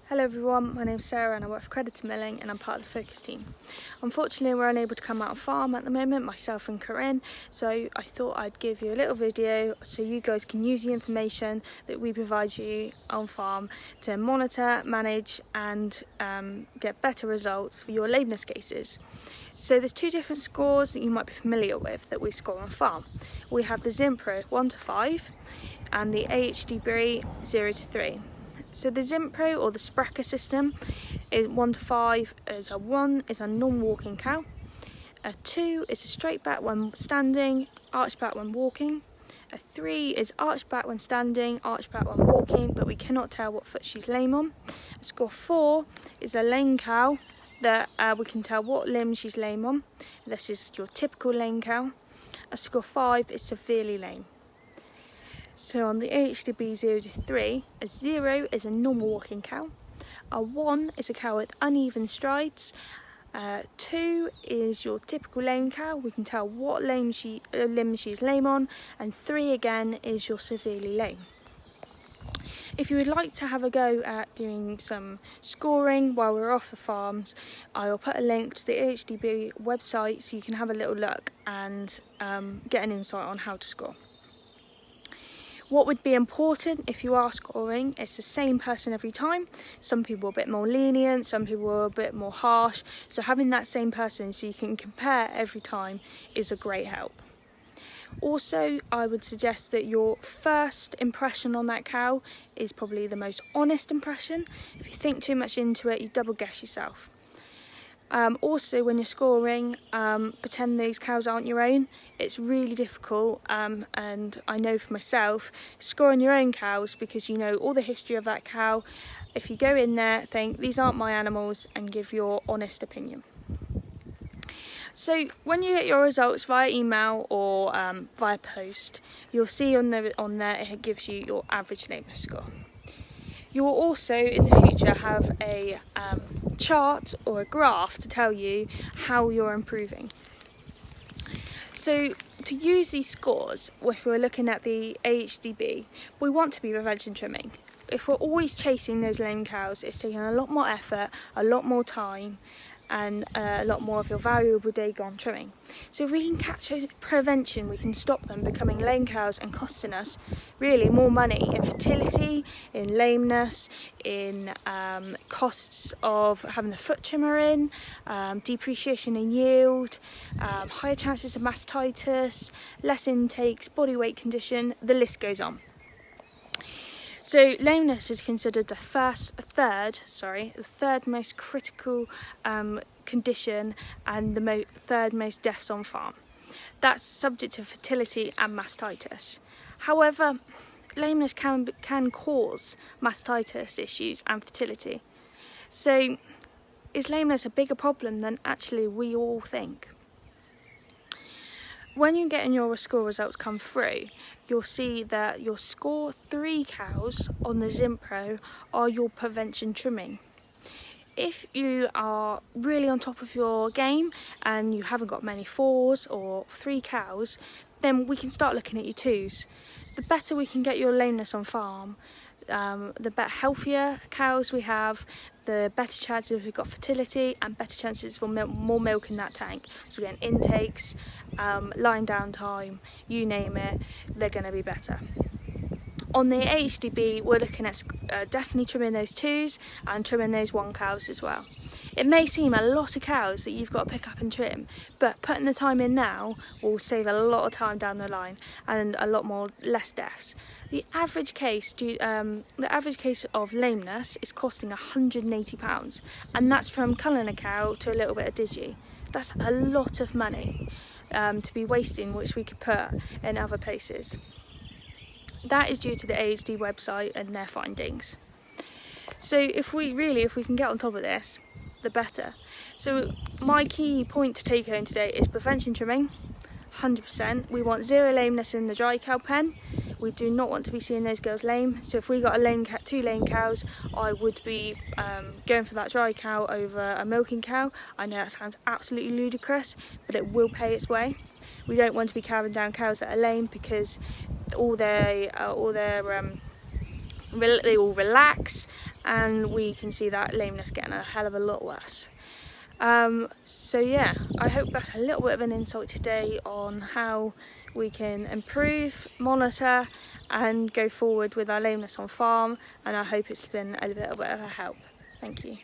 Hello everyone, my name's Sarah and I work for Predator Milling and I'm part of the Focus team. Unfortunately we're unable to come out on farm at the moment, myself and Cann, so I thought I'd give you a little video so you guys can use the information that we provide you on farm to monitor, manage and get better results for your lameness cases. So there's two different scores that you might be familiar with that we score on farm. We have the Zimpro 1 to 5 and the AHDB 0 to 3. So the Zimpro or the Sprecher system is 1 to 5 is a 1 is a non-walking cow, a 2 is a straight back when standing, arched back when walking, a 3 is arched back when standing, arched back when walking, but we cannot tell what foot she's lame on. A score 4 is a lame cow that we can tell what limb she's lame on. This is your typical lame cow. A score 5 is severely lame. So on the AHDB 0 to 3, a 0 is a normal walking cow, a 1 is a cow with uneven strides, 2 is your typical lame cow, we can tell what limb she's lame on, and 3 again is your severely lame. If you would like to have a go at doing some scoring while we're off the farms, I will put a link to the AHDB website so you can have a little look and get an insight on how to score. What would be important if you are scoring, it's the same person every time. Some people are a bit more lenient, some people are a bit more harsh. So having that same person so you can compare every time is a great help. Also, I would suggest that your first impression on that cow is probably the most honest impression. If you think too much into it, you double guess yourself. Also, when you're scoring, pretend these cows aren't your own. It's really difficult, and I know for myself, scoring your own cows because you know all the history of that cow. If you go in there, think these aren't my animals and give your honest opinion. So when you get your results via email or via post, you'll see on there it gives you your average lameness score. You will also in the future have a chart or a graph to tell you how you're improving. So to use these scores, if we're looking at the AHDB, we want to be prevention trimming. If we're always chasing those lame cows, it's taking a lot more effort, a lot more time, and a lot more of your valuable day gone trimming. So if we can catch those prevention, we can stop them becoming lame cows and costing us really more money in fertility, in lameness, in costs of having the foot trimmer in, depreciation in yield, higher chances of mastitis, less intakes, body weight condition, the list goes on. So lameness is considered the third most critical condition and the third most deaths on farm. That's subject to fertility and mastitis. However, lameness can cause mastitis issues and fertility. So is lameness a bigger problem than actually we all think? When you're getting your score results come through, you'll see that your score 3 cows on the Zimpro are your prevention trimming. If you are really on top of your game and you haven't got many 4s or 3 cows, then we can start looking at your 2s. The better we can get your lameness on farm, the better, healthier cows we have, the better chances we've got fertility and better chances for more milk in that tank. So we're getting intakes, line down time, you name it, they're going to be better. On the AHDB, we're looking at definitely trimming those 2s and trimming those 1 cows as well. It may seem a lot of cows that you've got to pick up and trim, but putting the time in now will save a lot of time down the line and a lot less deaths. The average case of lameness is costing £180, and that's from culling a cow to a little bit of digi. That's a lot of money to be wasting, which we could put in other places. That is due to the AHD website and their findings. So if we can get on top of this, the better. So my key point to take home today is prevention trimming, 100%. We want 0 lameness in the dry cow pen. We do not want to be seeing those girls lame. So if we got 2 lame cows, I would be going for that dry cow over a milking cow. I know that sounds absolutely ludicrous, but it will pay its way. We don't want to be carrying down cows that are lame because they all relax and we can see that lameness getting a hell of a lot worse. So yeah, I hope that's a little bit of an insight today on how we can improve, monitor and go forward with our lameness on farm, and I hope it's been a little bit of a help. Thank you.